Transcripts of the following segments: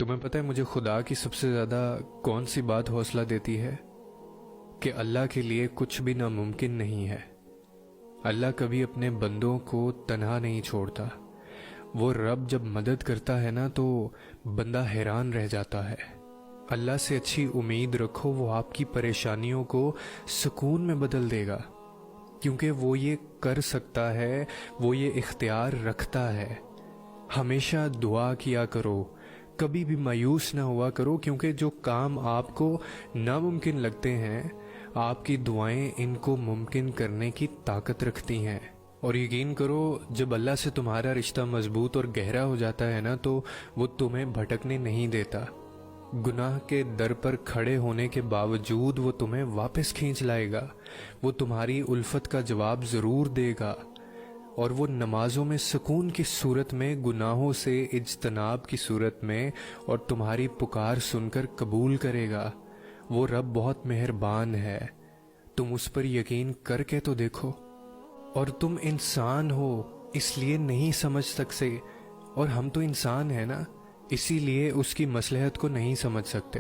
تمہیں پتہ ہے مجھے خدا کی سب سے زیادہ کون سی بات حوصلہ دیتی ہے؟ کہ اللہ کے لیے کچھ بھی ناممکن نہیں ہے۔ اللہ کبھی اپنے بندوں کو تنہا نہیں چھوڑتا۔ وہ رب جب مدد کرتا ہے نا تو بندہ حیران رہ جاتا ہے۔ اللہ سے اچھی امید رکھو، وہ آپ کی پریشانیوں کو سکون میں بدل دے گا، کیونکہ وہ یہ کر سکتا ہے، وہ یہ اختیار رکھتا ہے۔ ہمیشہ دعا کیا کرو، کبھی بھی مایوس نہ ہوا کرو، کیونکہ جو کام آپ کو ناممکن لگتے ہیں آپ کی دعائیں ان کو ممکن کرنے کی طاقت رکھتی ہیں۔ اور یقین کرو، جب اللہ سے تمہارا رشتہ مضبوط اور گہرا ہو جاتا ہے نا تو وہ تمہیں بھٹکنے نہیں دیتا۔ گناہ کے در پر کھڑے ہونے کے باوجود وہ تمہیں واپس کھینچ لائے گا۔ وہ تمہاری الفت کا جواب ضرور دے گا، اور وہ نمازوں میں سکون کی صورت میں، گناہوں سے اجتناب کی صورت میں، اور تمہاری پکار سن کر قبول کرے گا۔ وہ رب بہت مہربان ہے، تم اس پر یقین کر کے تو دیکھو۔ اور تم انسان ہو اس لیے نہیں سمجھ سکتے، اور ہم تو انسان ہیں نا، اسی لیے اس کی مصلحت کو نہیں سمجھ سکتے،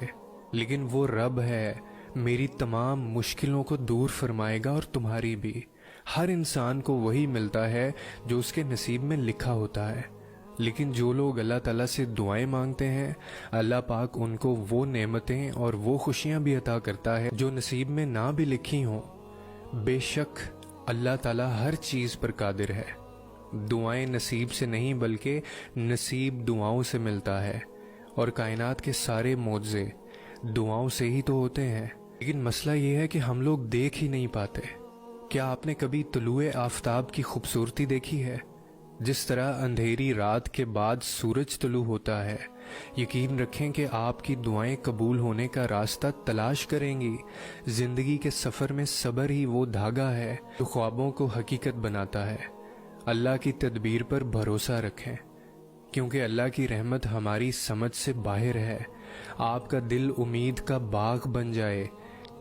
لیکن وہ رب ہے، میری تمام مشکلوں کو دور فرمائے گا، اور تمہاری بھی۔ ہر انسان کو وہی ملتا ہے جو اس کے نصیب میں لکھا ہوتا ہے، لیکن جو لوگ اللہ تعالیٰ سے دعائیں مانگتے ہیں، اللہ پاک ان کو وہ نعمتیں اور وہ خوشیاں بھی عطا کرتا ہے جو نصیب میں نہ بھی لکھی ہوں۔ بے شک اللہ تعالیٰ ہر چیز پر قادر ہے۔ دعائیں نصیب سے نہیں بلکہ نصیب دعاؤں سے ملتا ہے، اور کائنات کے سارے معجزے دعاؤں سے ہی تو ہوتے ہیں۔ لیکن مسئلہ یہ ہے کہ ہم لوگ دیکھ ہی نہیں پاتے۔ کیا آپ نے کبھی طلوع آفتاب کی خوبصورتی دیکھی ہے؟ جس طرح اندھیری رات کے بعد سورج طلوع ہوتا ہے، یقین رکھیں کہ آپ کی دعائیں قبول ہونے کا راستہ تلاش کریں گی۔ زندگی کے سفر میں صبر ہی وہ دھاگا ہے جو خوابوں کو حقیقت بناتا ہے۔ اللہ کی تدبیر پر بھروسہ رکھیں، کیونکہ اللہ کی رحمت ہماری سمجھ سے باہر ہے۔ آپ کا دل امید کا باغ بن جائے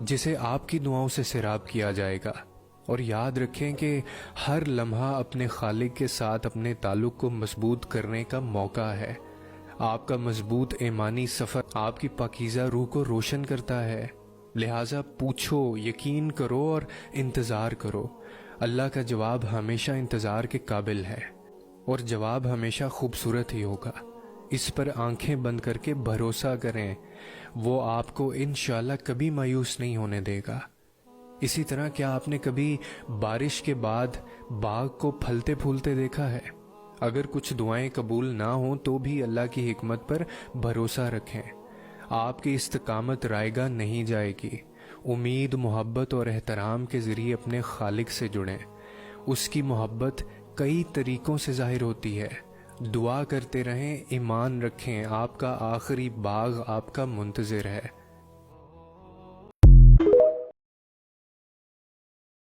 جسے آپ کی دعاؤں سے سیراب کیا جائے گا۔ اور یاد رکھیں کہ ہر لمحہ اپنے خالق کے ساتھ اپنے تعلق کو مضبوط کرنے کا موقع ہے۔ آپ کا مضبوط ایمانی سفر آپ کی پاکیزہ روح کو روشن کرتا ہے، لہٰذا پوچھو، یقین کرو اور انتظار کرو۔ اللہ کا جواب ہمیشہ انتظار کے قابل ہے، اور جواب ہمیشہ خوبصورت ہی ہوگا۔ اس پر آنکھیں بند کر کے بھروسہ کریں، وہ آپ کو انشاءاللہ کبھی مایوس نہیں ہونے دے گا۔ اسی طرح کیا آپ نے کبھی بارش کے بعد باغ کو پھلتے پھولتے دیکھا ہے؟ اگر کچھ دعائیں قبول نہ ہوں تو بھی اللہ کی حکمت پر بھروسہ رکھیں۔ آپ کی استقامت رائیگاں نہیں جائے گی۔ امید، محبت اور احترام کے ذریعے اپنے خالق سے جڑیں۔ اس کی محبت کئی طریقوں سے ظاہر ہوتی ہے۔ دعا کرتے رہیں، ایمان رکھیں، آپ کا آخری باغ آپ کا منتظر ہے۔